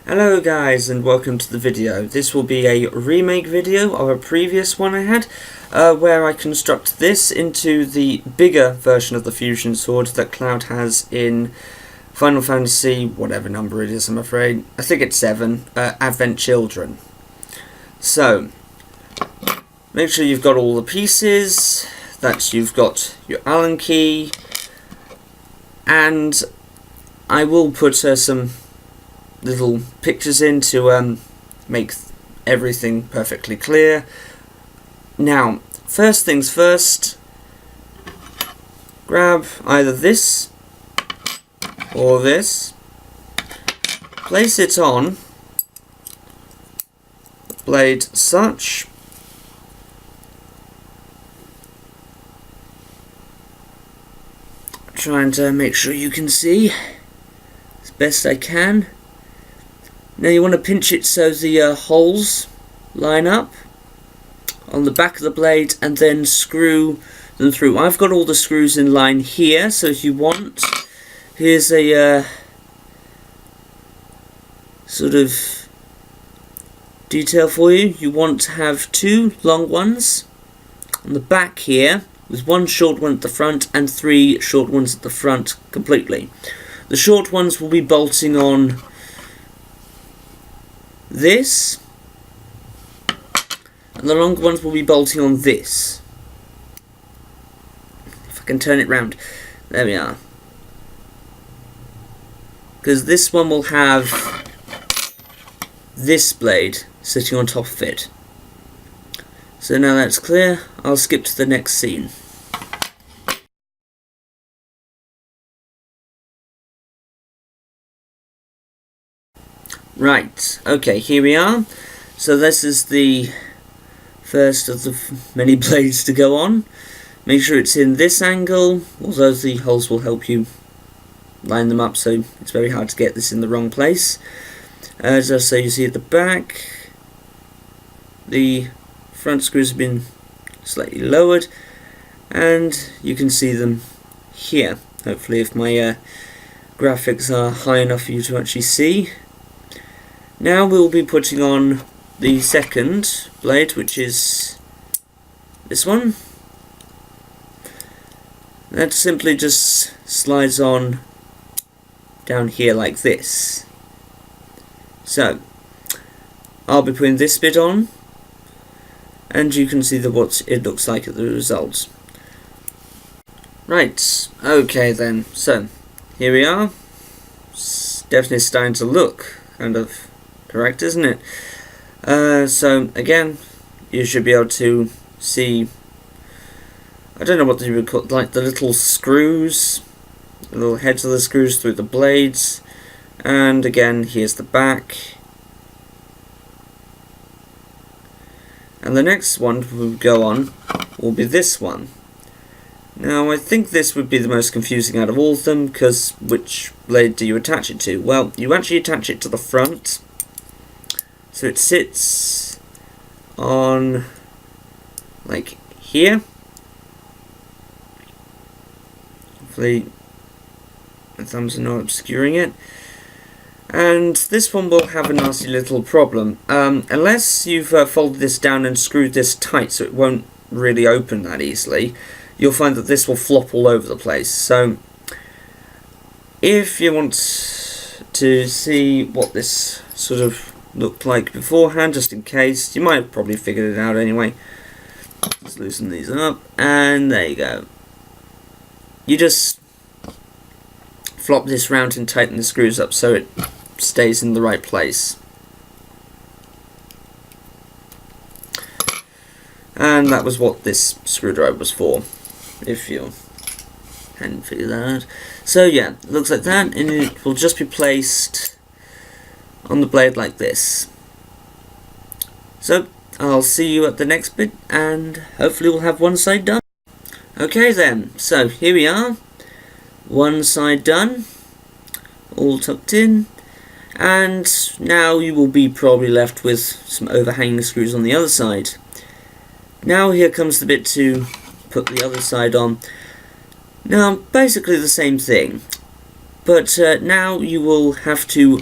Hello guys and welcome to the video. This will be a remake video of a previous one I had where I construct this into the bigger version of the fusion sword that Cloud has in Final Fantasy, whatever number it is I'm afraid. I think it's 7, Advent Children. So, make sure you've got all the pieces, that you've got your Allen key, and I will put some little pictures in to make everything perfectly clear. Now, first things first, grab either this or this, place it on the blade such, trying to make sure you can see as best I can. Now you want to pinch it so the holes line up on the back of the blade and then screw them through. I've got all the screws in line here, so if you want, here's a sort of detail for you. You want to have 2 long ones on the back here with 1 short one at the front and 3 short ones at the front completely. The short ones will be bolting on this, and the longer ones will be bolting on this. If I can turn it round, there we are. Because this one will have this blade sitting on top of it. So now that's clear, I'll skip to the next scene. Right, okay, here we are. So this is the first of the many blades to go on. Make sure it's in this angle, although the holes will help you line them up, so it's very hard to get this in the wrong place. So you see at the back, the front screws have been slightly lowered, and you can see them here. Hopefully if my graphics are high enough for you to actually see. Now we'll be putting on the second blade, which is this one. That simply just slides on down here like this. So, I'll be putting this bit on, and you can see what it looks like at the result. Right, okay then, so here we are. It's definitely starting to look kind of correct, isn't it? So again, you should be able to see, I don't know what you would call, like the little screws, the little heads of the screws through the blades, and again here's the back. And the next one we'll go on will be this one. Now I think this would be the most confusing out of all of them, because which blade do you attach it to? Well, you actually attach it to the front. So it sits on, like, here. Hopefully my thumbs are not obscuring it. And this one will have a nasty little problem. Unless you've folded this down and screwed this tight so it won't really open that easily, you'll find that this will flop all over the place. So if you want to see what this sort of looked like beforehand, just in case, you might have probably figured it out anyway. Let's loosen these up, and there you go. You just flop this round and tighten the screws up so it stays in the right place. And that was what this screwdriver was for, if you hadn't figured that out. So yeah, it looks like that, and it will just be placed on the blade like this. So I'll see you at the next bit, and hopefully we'll have one side done. Okay then, so here we are, one side done, all tucked in, and now you will be probably left with some overhanging screws on the other side. Now here comes the bit to put the other side on. Now basically the same thing, but now you will have to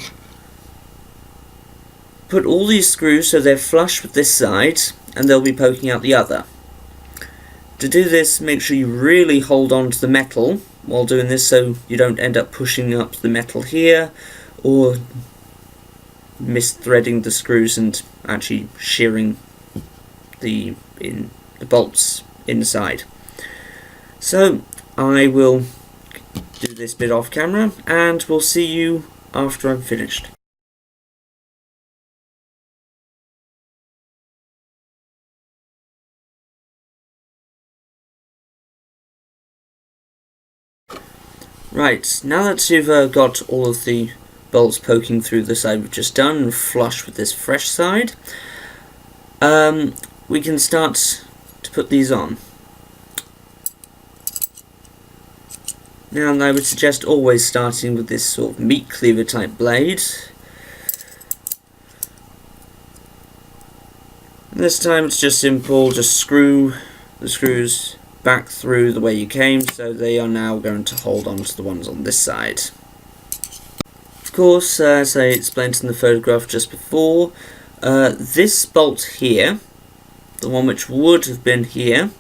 put all these screws so they're flush with this side, and they'll be poking out the other. To do this, make sure you really hold on to the metal while doing this, so you don't end up pushing up the metal here, or misthreading the screws and actually shearing the bolts inside. So I will do this bit off camera, and we'll see you after I'm finished. Right, now that you've got all of the bolts poking through the side we've just done, and flush with this fresh side, we can start to put these on. Now I would suggest always starting with this sort of meat cleaver type blade. This time it's just simple, just screw the screws back through the way you came, so they are now going to hold on to the ones on this side. Of course, as I explained in the photograph just before, this bolt here, the one which would have been here,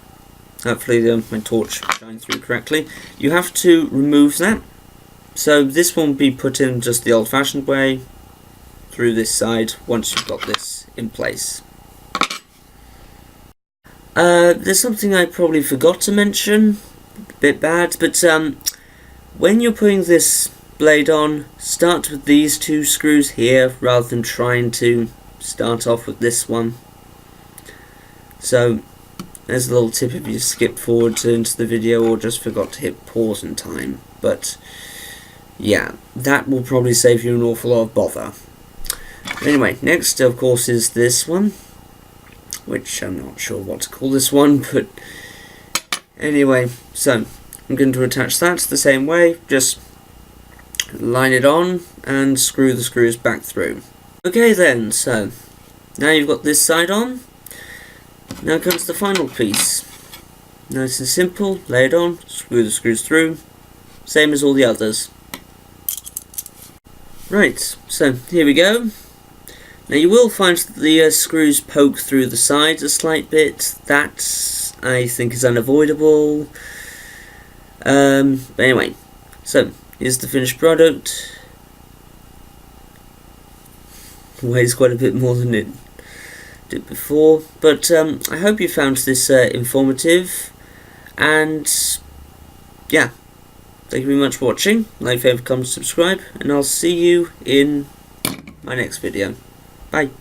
hopefully my torch shines through correctly, you have to remove that. So this one will be put in just the old-fashioned way, through this side, once you've got this in place. There's something I probably forgot to mention, a bit bad, but when you're putting this blade on, start with these two screws here rather than trying to start off with this one. So there's a little tip if you skip forward into the video or just forgot to hit pause in time, but yeah, that will probably save you an awful lot of bother. Anyway, next of course is this one, which I'm not sure what to call this one, but anyway, so I'm going to attach that the same way, just line it on and screw the screws back through. Okay then, so now you've got this side on, now comes the final piece. Nice and simple, lay it on, screw the screws through, same as all the others. Right, so here we go. Now you will find that the screws poke through the sides a slight bit. That I think is unavoidable. But anyway, so here's the finished product. Weighs quite a bit more than it did before, but I hope you found this informative, and yeah, thank you very much for watching. Like, favorite, comment, subscribe, and I'll see you in my next video. Bye.